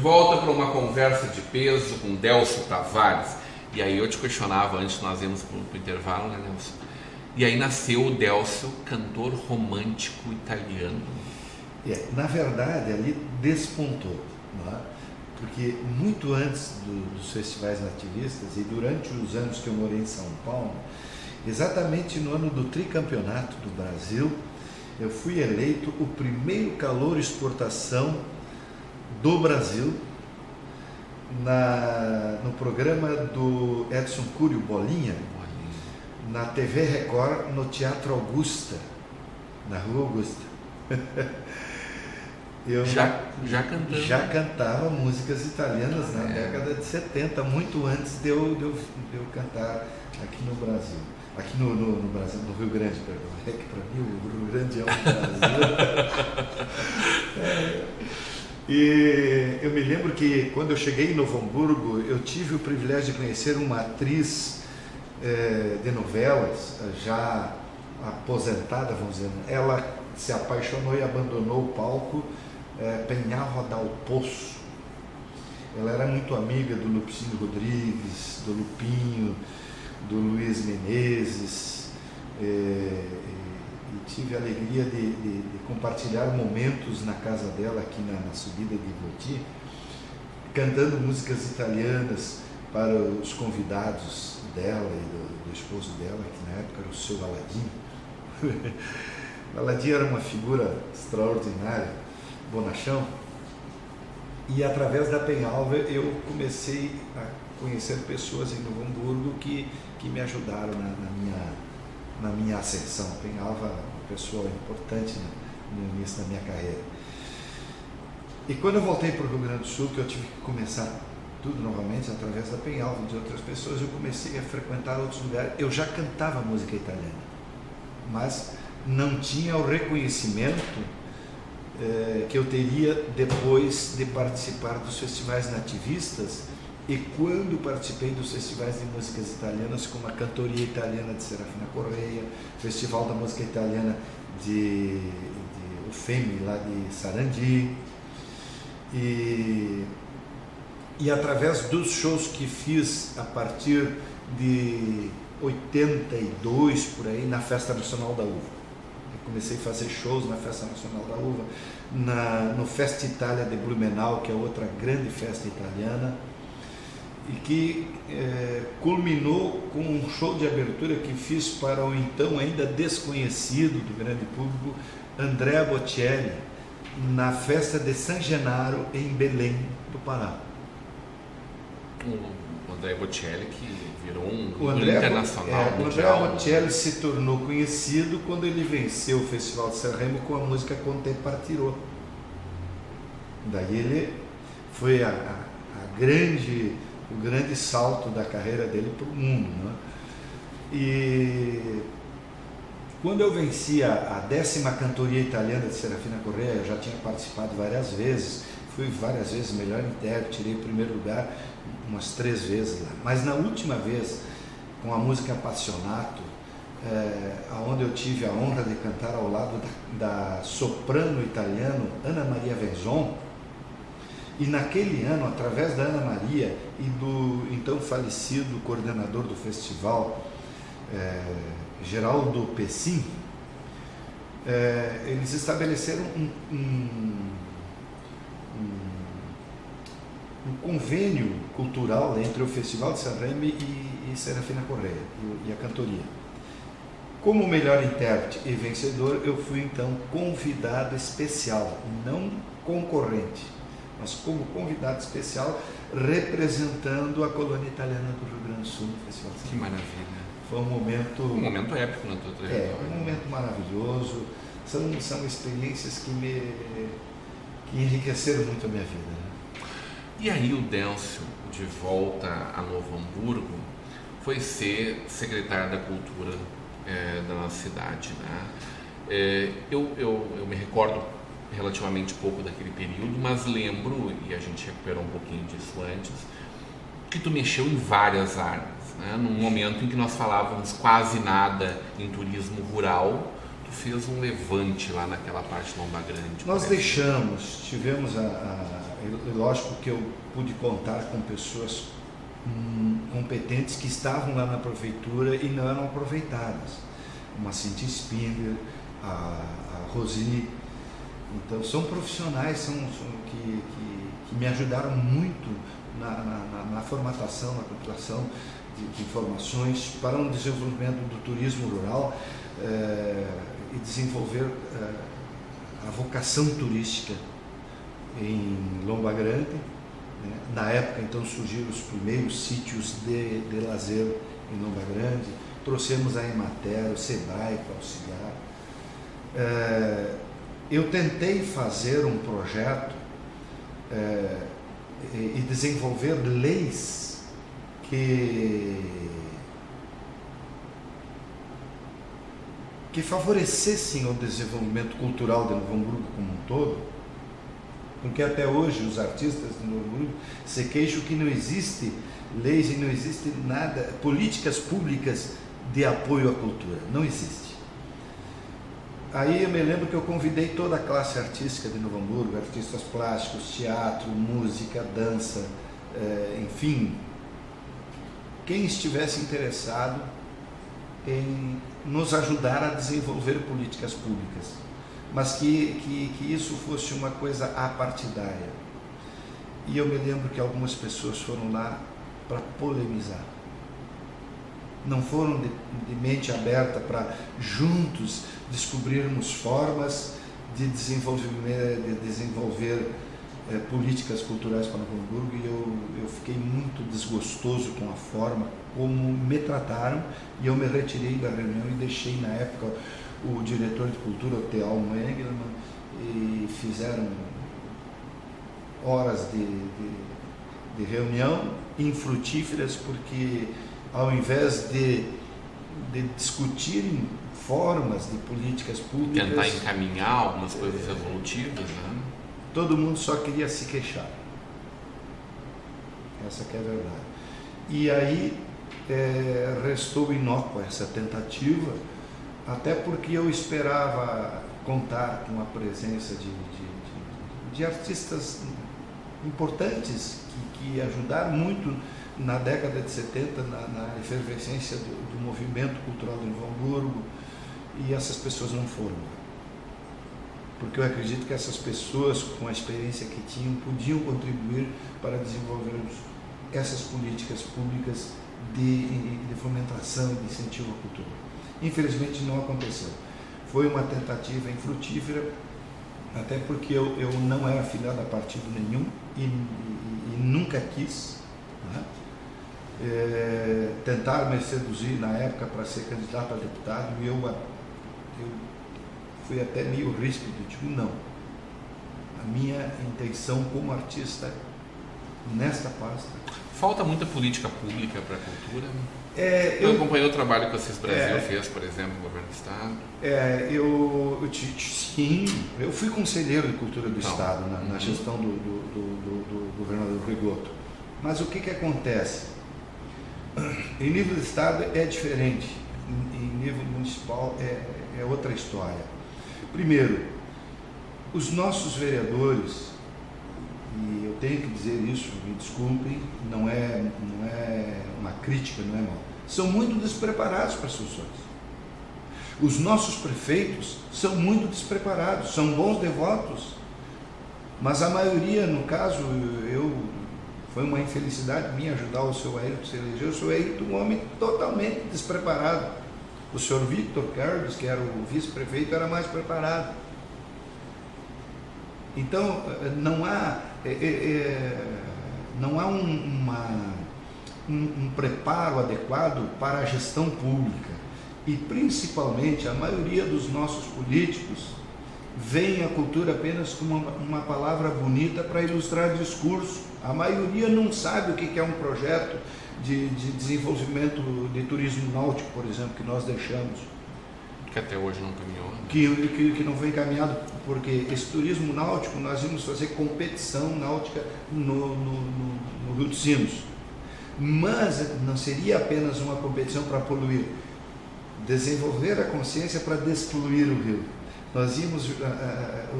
volta para uma conversa de peso com Délcio Tavares. E aí eu te questionava antes, nós íamos para o intervalo, né, Délcio? E aí nasceu o Délcio, cantor romântico italiano. Na verdade, ali despontou, não é? Porque muito antes dos festivais nativistas e durante os anos que eu morei em São Paulo, exatamente no ano do tricampeonato do Brasil, eu fui eleito o primeiro calouro exportação do Brasil no programa do Edson Cury, Bolinha, na TV Record, no Teatro Augusta, na Rua Augusta. Eu já cantava músicas italianas na década de 70, muito antes de eu cantar aqui no Brasil. Aqui no Brasil, no Rio Grande, perdão. É que para mim o Rio Grande é o Brasil. E eu me lembro que quando eu cheguei em Novo Hamburgo, eu tive o privilégio de conhecer uma atriz de novelas, já aposentada, vamos dizer. Ela se apaixonou e abandonou o palco, Penhalva Dal Poço. Ela era muito amiga do Lupicínio Rodrigues, do Lupinho, do Luiz Menezes, e tive a alegria de compartilhar momentos na casa dela, aqui na subida de Ivoti, cantando músicas italianas para os convidados dela e do esposo dela, que na época era o seu Aladim. Aladim era uma figura extraordinária, bonachão, e através da Penhalva eu comecei a conhecer pessoas em Novo Hamburgo que me ajudaram na minha ascensão. A Penhalva é uma pessoa importante no início da minha carreira. E quando eu voltei para o Rio Grande do Sul, que eu tive que começar tudo novamente através da Penhalva e de outras pessoas, eu comecei a frequentar outros lugares. Eu já cantava música italiana, mas não tinha o reconhecimento que eu teria depois de participar dos festivais nativistas, e quando participei dos festivais de músicas italianas, como a Cantoria Italiana de Serafina Correia, Festival da Música Italiana de UFEM, lá de Sarandi, e através dos shows que fiz a partir de 82, por aí, na Festa Nacional da Uva. Comecei a fazer shows na Festa Nacional da Uva, no Festa Itália de Blumenau, que é outra grande festa italiana, e que culminou com um show de abertura que fiz para o então ainda desconhecido do grande público, Andrea Bocelli, na festa de San Genaro, em Belém do Pará. O Andrea Bocelli, que virou um internacional mundial. O Andrea Bocelli se tornou conhecido quando ele venceu o Festival de Sanremo com a música Con te partirò. Daí ele foi o grande salto da carreira dele para o mundo, né? E quando eu venci a 10ª Cantoria Italiana de Serafina Correia, eu já tinha participado várias vezes, fui várias vezes melhor intérprete, tirei o primeiro lugar umas 3 vezes lá. Mas na última vez, com a música Appassionato, onde eu tive a honra de cantar ao lado da soprano italiano Ana Maria Venzon, e naquele ano, através da Ana Maria e do então falecido coordenador do festival, Geraldo Pessin, eles estabeleceram um convênio cultural entre o Festival de Sanremo e Serafina Correia e a cantoria. Como melhor intérprete e vencedor, eu fui então convidado especial, não concorrente, mas como convidado especial, representando a colônia italiana do Rio Grande do Sul no Festival de Sanremo. Que maravilha! Foi um momento épico na tua trajetória. Um momento maravilhoso. São experiências que enriqueceram muito a minha vida, né? E aí o Délcio, de volta a Novo Hamburgo, foi ser secretário da Cultura da nossa cidade, né? Eu me recordo relativamente pouco daquele período, mas lembro, e a gente recuperou um pouquinho disso antes, que tu mexeu em várias áreas, né? Num momento em que nós falávamos quase nada em turismo rural, tu fez um levante lá naquela parte de Lomba Grande. Nós tivemos lógico que eu pude contar com pessoas competentes que estavam lá na prefeitura e não eram aproveitadas. Uma Cintia Spindler, a Rosine. Então são profissionais que me ajudaram muito na formatação, na compilação de informações para um desenvolvimento do turismo rural e desenvolver a vocação turística em Lomba Grande. Né? Na época, então, surgiram os primeiros sítios de lazer em Lomba Grande. Trouxemos a Emater, o Sebrae para auxiliar. Eu tentei fazer um projeto e desenvolver leis que favorecessem o desenvolvimento cultural de Novo Hamburgo como um todo, porque até hoje os artistas de Novo Hamburgo se queixam que não existe leis e não existe nada, políticas públicas de apoio à cultura, não existe. Aí eu me lembro que eu convidei toda a classe artística de Novo Hamburgo, artistas plásticos, teatro, música, dança, enfim, quem estivesse interessado em nos ajudar a desenvolver políticas públicas, mas que isso fosse uma coisa apartidária. E eu me lembro que algumas pessoas foram lá para polemizar. Não foram de mente aberta para juntos descobrirmos formas de desenvolver políticas culturais para Novo Hamburgo, e eu fiquei muito desgostoso com a forma como me trataram, e eu me retirei da reunião e deixei na época o diretor de cultura, o Tealmo Engelmann, e fizeram horas de reunião infrutíferas, porque ao invés de discutirem formas de políticas públicas, tentar encaminhar algumas coisas evolutivas, né? Todo mundo só queria se queixar. Essa que é a verdade. E aí restou inócua essa tentativa, até porque eu esperava contar com a presença de artistas importantes que ajudaram muito na década de 70 na efervescência do movimento cultural de Novo Hamburgo, e essas pessoas não foram. Porque eu acredito que essas pessoas, com a experiência que tinham, podiam contribuir para desenvolvermos essas políticas públicas de fomentação e de incentivo à cultura. Infelizmente não aconteceu. Foi uma tentativa infrutífera, até porque eu não era afiliado a partido nenhum e nunca quis, né? Tentaram me seduzir na época para ser candidato a deputado, e eu fui até meio ríspido, digo não. A minha intenção como artista nesta pasta... Falta muita política pública para a cultura? Eu acompanhei o trabalho que o CIS Brasil fez, por exemplo, no governo do Estado. Sim, eu fui conselheiro de cultura do Estado na gestão do governador Rigoto. Mas o que acontece? Em nível de Estado é diferente, em nível municipal é outra história. Primeiro, os nossos vereadores, e eu tenho que dizer isso, me desculpem, não é uma crítica, não é mal, são muito despreparados para as funções. Os nossos prefeitos são muito despreparados, são bons devotos, mas a maioria, no caso, foi uma infelicidade minha ajudar o seu Ayrton a se eleger. O seu Ayrton, um homem totalmente despreparado. O senhor Victor Carlos, que era o vice-prefeito, era mais preparado. Então, não há um preparo adequado para a gestão pública. E, principalmente, a maioria dos nossos políticos veem a cultura apenas como uma palavra bonita para ilustrar discurso. A maioria não sabe o que é um projeto de desenvolvimento de turismo náutico, por exemplo, que nós deixamos. Que até hoje não caminhou. Né? Que não foi encaminhado, porque esse turismo náutico, nós íamos fazer competição náutica no Rio dos Sinos. Mas não seria apenas uma competição para poluir. desenvolver a consciência para despoluir o rio. Nós íamos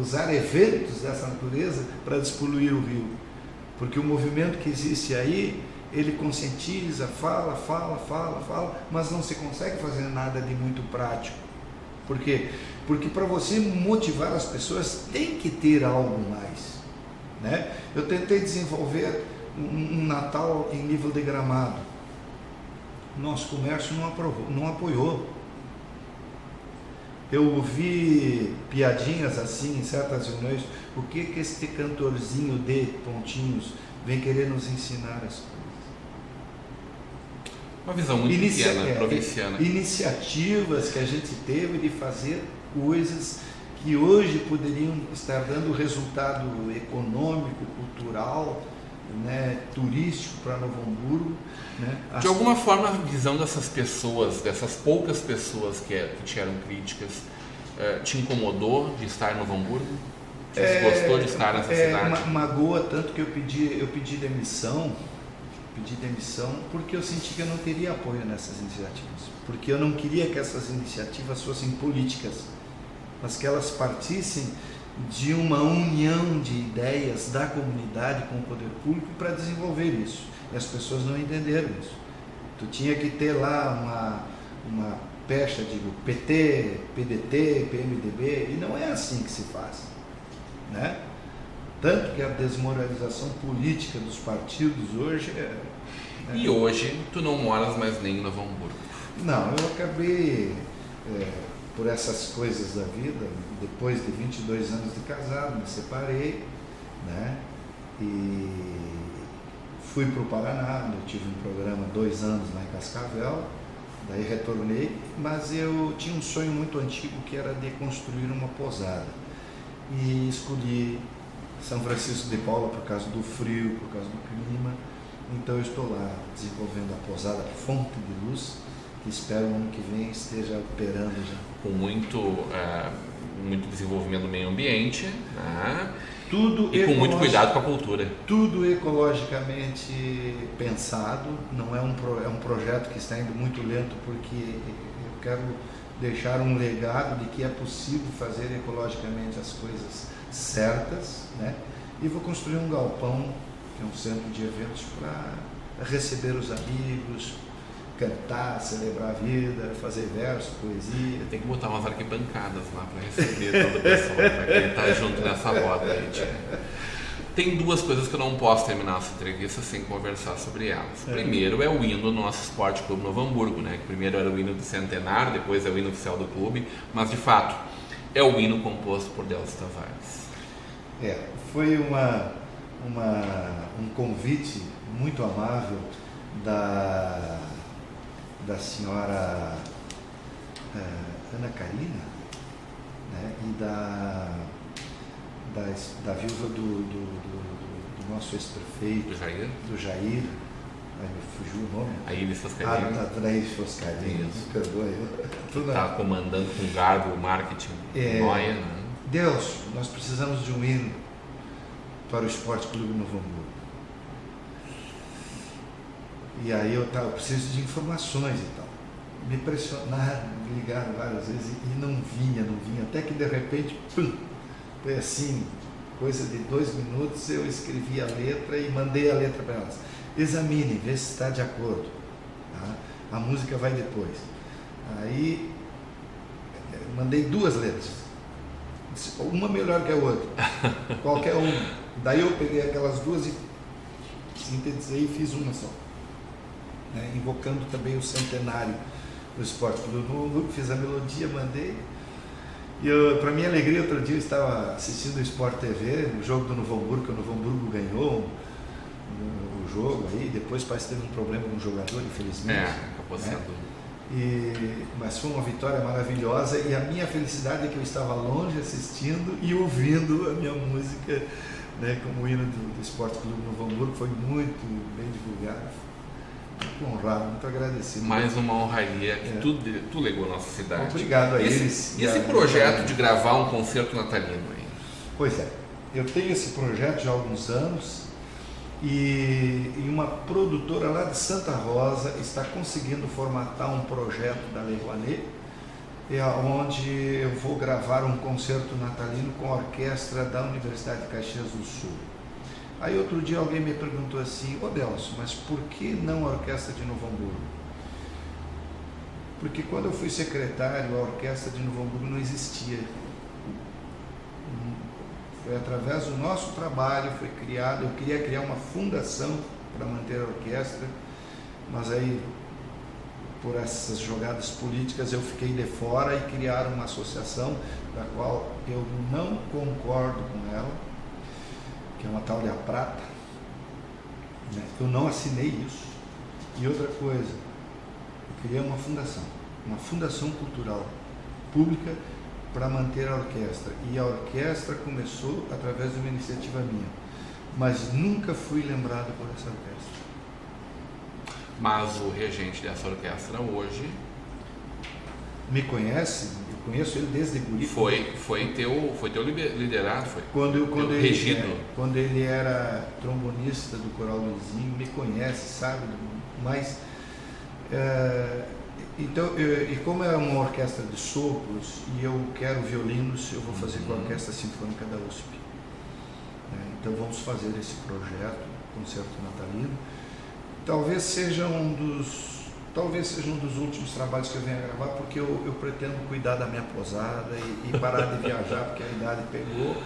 usar eventos dessa natureza para despoluir o rio, porque o movimento que existe aí, ele conscientiza, fala, mas não se consegue fazer nada de muito prático. Por quê? Porque para você motivar as pessoas tem que ter algo mais, né? Eu tentei desenvolver um Natal em nível de Gramado. Nosso comércio não apoiou. Eu ouvi piadinhas assim em certas reuniões. O que este cantorzinho de pontinhos vem querer nos ensinar as coisas? Uma visão muito pequena, provinciana. Iniciativas que a gente teve de fazer coisas que hoje poderiam estar dando resultado econômico, cultural, né, turístico para Novo Hamburgo, né? De alguma forma, a visão dessas pessoas, dessas poucas pessoas que te eram críticas, te incomodou de estar em Novo Hamburgo? Te desgostou de estar nessa cidade? Magoa tanto que eu pedi demissão porque eu senti que eu não teria apoio nessas iniciativas, porque eu não queria que essas iniciativas fossem políticas, mas que elas partissem de uma união de ideias da comunidade com o poder público para desenvolver isso. E as pessoas não entenderam isso. Tu tinha que ter lá uma pecha de PT, PDT, PMDB, e não é assim que se faz, né? Tanto que a desmoralização política dos partidos hoje né? E hoje tu não moras mais nem em Novo Hamburgo? Não, eu acabei... por essas coisas da vida, depois de 22 anos de casado, me separei, né? E fui para o Paraná, eu tive um programa 2 anos lá em Cascavel, daí retornei, mas eu tinha um sonho muito antigo que era de construir uma pousada. E escolhi São Francisco de Paula por causa do frio, por causa do clima, então eu estou lá desenvolvendo a pousada Fonte de Luz, que espero no ano que vem esteja operando já. Com muito desenvolvimento do meio ambiente, né? Tudo e com muito cuidado com a cultura. Tudo ecologicamente pensado, não é um projeto que está indo muito lento, porque eu quero deixar um legado de que é possível fazer ecologicamente as coisas certas, né? E vou construir um galpão, que é um centro de eventos, para receber os amigos, cantar, celebrar a vida, fazer verso, poesia. Tem que botar umas arquibancadas lá para receber toda a pessoa, para quem está junto nessa roda aí, tia. Tem 2 coisas que eu não posso terminar essa entrevista sem conversar sobre elas. Primeiro é o hino do nosso Esporte Clube Novo Hamburgo, né? Que primeiro era o hino do centenário, depois é o hino oficial do clube, mas de fato é o hino composto por Delcio Tavares. Foi um convite muito amável da senhora Ana Karina, né? E da viúva do nosso ex-prefeito, do Jair, me fugiu o nome. A Iris Foscarini. Da Iris Foscarini, me perdoe. Está comandando com garbo o marketing Noia, né? Deus, nós precisamos de um hino para o Esporte Clube Novo Hamburgo. E aí eu preciso de informações e tal. Me pressionaram, me ligaram várias vezes e não vinha, até que de repente, foi assim, coisa de 2 minutos, eu escrevi a letra e mandei a letra para elas. Examine, vê se está de acordo, tá? A música vai depois. Aí mandei 2 letras, uma melhor que a outra, qualquer uma. Daí eu peguei aquelas 2 e sintetizei e fiz uma só. Né, invocando também o centenário do Esporte Clube Novo Hamburgo, fiz a melodia, mandei. E para minha alegria, outro dia eu estava assistindo o Sport TV, o jogo do Novo Hamburgo, que o Novo Hamburgo ganhou o jogo aí, depois parece que teve um problema com o jogador, infelizmente. Acabou sendo. Mas foi uma vitória maravilhosa e a minha felicidade é que eu estava longe assistindo e ouvindo a minha música, né, como o hino do Esporte Clube Novo Hamburgo, foi muito bem divulgado. Muito honrado, muito agradecido. Mais uma honraria que tu legou à nossa cidade. Obrigado a eles. E esse projeto de gravar um concerto natalino aí? Pois é, eu tenho esse projeto já há alguns anos e uma produtora lá de Santa Rosa está conseguindo formatar um projeto da Lei Rouanet, onde eu vou gravar um concerto natalino com a orquestra da Universidade de Caxias do Sul. Aí outro dia alguém me perguntou assim: ô Delcio, mas por que não a Orquestra de Novo Hamburgo? Porque quando eu fui secretário, a Orquestra de Novo Hamburgo não existia. Foi através do nosso trabalho, foi criado, eu queria criar uma fundação para manter a orquestra, mas aí, por essas jogadas políticas, eu fiquei de fora e criaram uma associação da qual eu não concordo com ela, que é uma tal de A Prata, né? Eu não assinei isso. E outra coisa, eu criei uma fundação cultural pública para manter a orquestra. E a orquestra começou através de uma iniciativa minha, mas nunca fui lembrado por essa orquestra. Mas o regente dessa orquestra hoje... Me conhece? Eu conheço ele desde guri. Foi teu liderado, foi? Quando ele era trombonista do Coral Luizinho, me conhece, sabe? Mas, então, e como é uma orquestra de sopros e eu quero violinos, eu vou fazer com a Orquestra Sinfônica da USP. Então vamos fazer esse projeto, concerto natalino. Talvez seja um dos últimos trabalhos que eu venha gravar, porque eu pretendo cuidar da minha posada e parar de viajar, porque a idade pegou,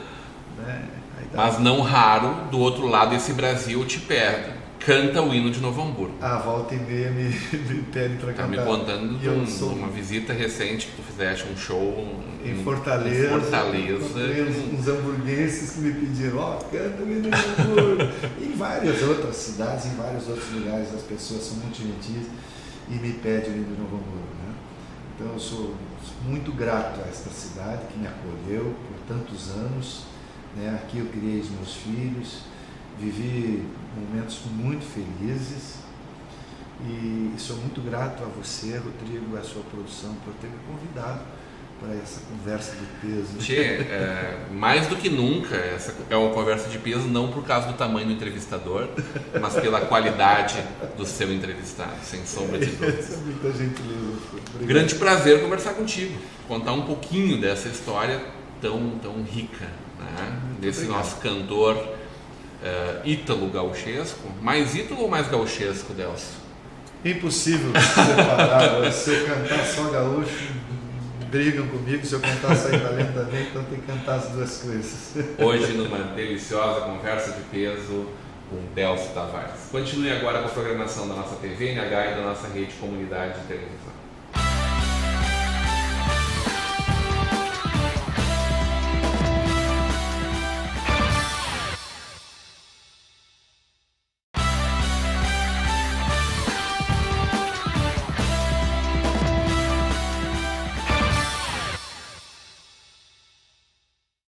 né? Mas não raro, do outro lado desse Brasil te perde. Canta o hino de Novo Hamburgo. Volta e meia me pede para cantar. Tá me contando de uma visita recente que tu fizeste, um show em Fortaleza. Uns hamburgueses que me pediram, canta o hino de Novo Hamburgo. Em várias outras cidades, em vários outros lugares, as pessoas são muito gentis e me pedem o hino de Novo Hamburgo, né? Então eu sou muito grato a esta cidade que me acolheu por tantos anos, né? Aqui eu criei os meus filhos, vivi momentos muito felizes e sou muito grato a você, Rodrigo, a sua produção, por ter me convidado para essa conversa de peso. Tchê, mais do que nunca, essa é uma conversa de peso, não por causa do tamanho do entrevistador, mas pela qualidade do seu entrevistado, sem sombra de dúvidas. Muita gentileza. Obrigado. Grande prazer conversar contigo, contar um pouquinho dessa história tão rica, né? Desse obrigado. Nosso cantor ítalo-gauchesco. Mais ítalo ou mais gauchesco, Delcio? Impossível separar. Se eu cantar só gaúcho, brigam comigo. Se eu cantar só italiano também, então tem que cantar as duas coisas. Hoje, numa deliciosa conversa de peso com Delcio Tavares. Continue agora com a programação da nossa TV, NH e da nossa rede Comunidade de Televisão.